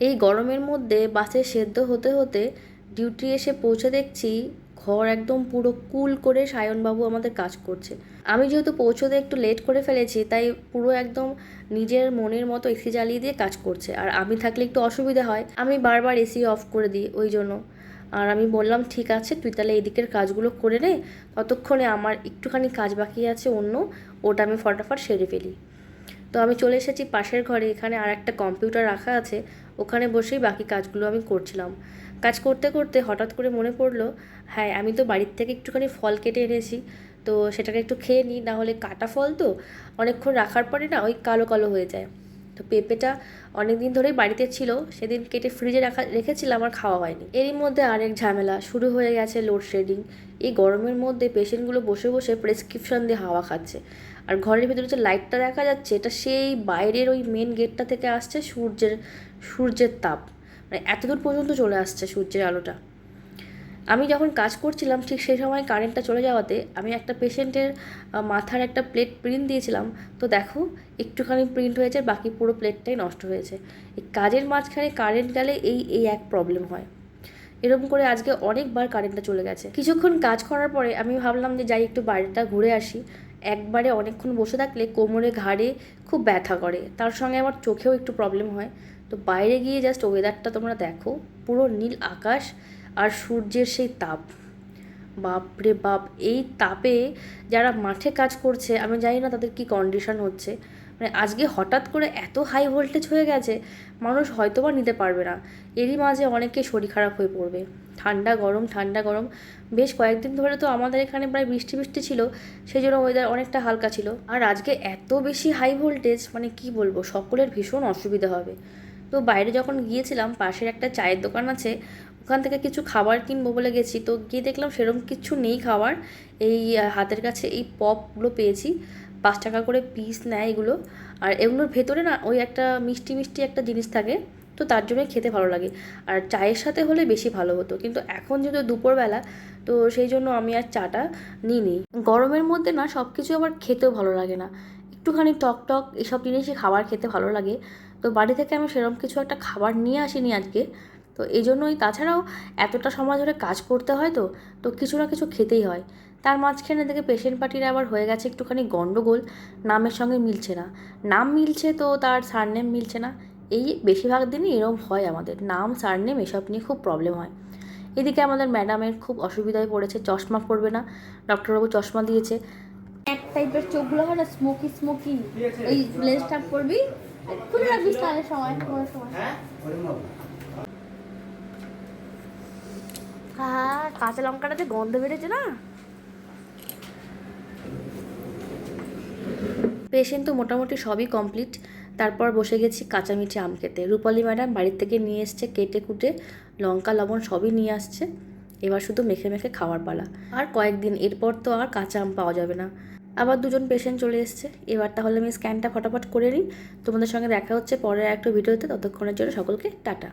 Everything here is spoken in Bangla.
এই গরমের মধ্যে বাসে সেদ্ধ হতে হতে ডিউটি এসে পৌঁছে দেখছি ঘর একদম পুরো কুল করে সায়নবাবু আমাদের কাজ করছে। আমি যেহেতু পৌঁছতে একটু লেট করে ফেলেছি, তাই পুরো একদম নিজের মনের মতো এসি জ্বালিয়ে দিয়ে কাজ করছে। আর আমি থাকলে একটু অসুবিধা হয়, আমি বারবার এসি অফ করে দিই ওই জন্য। আর আমি বললাম ঠিক আছে, তুই তাহলে এদিকের কাজগুলো করে নে, ততক্ষণে আমার একটুখানি কাজ বাকি আছে অন্য, ওটা আমি ফটাফট সেরে ফেলি। তো আমি চলে এসেছি পাশের ঘরে, এখানে আর একটা কম্পিউটার রাখা আছে, ওখানে বসেই বাকি কাজগুলো আমি করছিলাম। কাজ করতে করতে হঠাৎ করে মনে পড়লো, হ্যাঁ আমি তো বাড়ির থেকে একটুখানি ফল কেটে এনেছি, তো সেটাকে একটু খেয়ে নিই, নাহলে কাটা ফল তো অনেকক্ষণ রাখার পরে না ওই কালো কালো হয়ে যায়। তো পেঁপেটা অনেক দিন ধরেই বাড়িতে ছিল, সেদিন কেটে ফ্রিজে রেখেছিলাম, আর খাওয়া হয়নি। এরই মধ্যে আরেক ঝামেলা শুরু হয়ে গেছে, লোডশেডিং। এই গরমের মধ্যে পেশেন্টগুলো বসে বসে প্রেসক্রিপশন দিয়ে হাওয়া খাচ্ছে, আর ঘরের ভিতরে যে লাইটটা দেখা যাচ্ছে এটা সেই বাইরের ওই মেন গেটটা থেকে আসছে সূর্যের তাপ, মানে এতদূর পর্যন্ত চলে আসছে সূর্যের আলোটা। আমি যখন কাজ করছিলাম ঠিক সেই সময় কারেন্টটা চলে যাওয়াতে আমি একটা পেশেন্টের মাথার একটা প্লেট প্রিন্ট দিয়েছিলাম, তো দেখো একটুখানি প্রিন্ট হয়েছে, বাকি পুরো প্লেটটাই নষ্ট হয়েছে। এই কাজের মাঝখানে কারেন্ট গেলে এই এই এক প্রবলেম হয়। এরকম করে আজকে অনেকবার কারেন্টটা চলে গেছে। কিছুক্ষণ কাজ করার পরে আমি ভাবলাম যে যাই একটু বাইরেটা ঘুরে আসি। একবারে অনেকক্ষণ বসে থাকলে কোমরে ঘাড়ে খুব ব্যথা করে, তার সঙ্গে আমার চোখেও একটু প্রবলেম হয়। তো বাইরে গিয়ে জাস্ট ওয়েদারটা তোমরা দেখো, পুরো নীল আকাশ আর সূর্যের সেই তাপ, বাপরে বাপ! এই তাপে যারা মাঠে কাজ করছে আমি জানি না তাদের কি কন্ডিশন হচ্ছে। মানে আজকে হঠাৎ করে এত হাই ভোল্টেজ হয়ে গেছে, মানুষ হয়তোবা নিতে পারবে না। এরই মাঝে অনেকে শরীর খারাপ হয়ে পড়বে। ঠান্ডা গরম ঠান্ডা গরম, বেশ কয়েকদিন ধরে তো আমাদের এখানে প্রায় বৃষ্টি বৃষ্টি ছিল, সেই জন্য ওয়েদার অনেকটা হালকা ছিল। আর আজকে এত বেশি হাই ভোল্টেজ, মানে কি বলবো, সকলের ভীষণ অসুবিধা হবে। তো বাইরে যখন গিয়েছিলাম, পাশের একটা চায়ের দোকান আছে, ওখান থেকে কিছু খাবার কিনবো বলে গেছি, তো গিয়ে দেখলাম সেরকম কিছু নেই খাবার। এই হাতের কাছে এই পপগুলো পেয়েছি, 5 টাকা করে পিস নেয় এগুলো। আর এগুলোর ভেতরে না ওই একটা মিষ্টি মিষ্টি একটা জিনিস থাকে, তো তার জন্যই খেতে ভালো লাগে। আর চায়ের সাথে হলে বেশি ভালো হতো, কিন্তু এখন যেহেতু দুপুরবেলা, তো সেই জন্য আমি আর চাটা নিইনি। গরমের মধ্যে না সব কিছু আবার খেতেও ভালো লাগে না, একটুখানি টক টক এসব জিনিসই খাবার খেতে ভালো লাগে। তো বাড়ি থেকে আমি সেরকম কিছু একটা খাবার নিয়ে আসিনি আজকে। তো এই জন্যই, তাছাড়াও এতটা সময় ধরে কাজ করতে হয়, তো তো কিছু না কিছু খেতেই হয়। তার মাঝখানে দেখে পেশেন্ট পার্টিরা আবার হয়ে গেছে একটুখানি গন্ডগোল, নামের সঙ্গে মিলছে না। নাম মিলছে তো তার সারনেম মিলছে না। এই বেশিরভাগ দিনই এরকম হয়, আমাদের নাম সারনেম এসব নিয়ে খুব প্রবলেম হয়। এদিকে আমাদের ম্যাডামের খুব অসুবিধায় পড়েছে, চশমা পরবে না, ডক্টরবাবু চশমা দিয়েছে। এক টাইপের চোখগুলো হয় না, স্মোকি স্মোকি, ওই লেন্সটা পরবি, খুলে রাখবি স্নানের সময় কোনো সময়। হ্যাঁ, কাঁচা লঙ্কাটা যে গন্ধ বেড়েছে না। পেশেন্ট তো মোটামুটি সবই কমপ্লিট। তারপর বসে গেছি কাঁচা মিঠে আম খেতে। রূপালী ম্যাডাম বাড়ির থেকে নিয়ে এসছে কেটে কুটে, লঙ্কা লবণ সবই নিয়ে আসছে। এবার শুধু মেখে মেখে খাওয়ার পালা। আর কয়েকদিন এরপর তো আর কাঁচা আম পাওয়া যাবে না। আবার দুজন পেশেন্ট চলে এসছে। এবার তাহলে আমি স্ক্যানটা ফটাফট করে নিই। তোমাদের সঙ্গে দেখা হচ্ছে পরের একটা ভিডিওতে। ততক্ষণের জন্য সকলকে টাটা।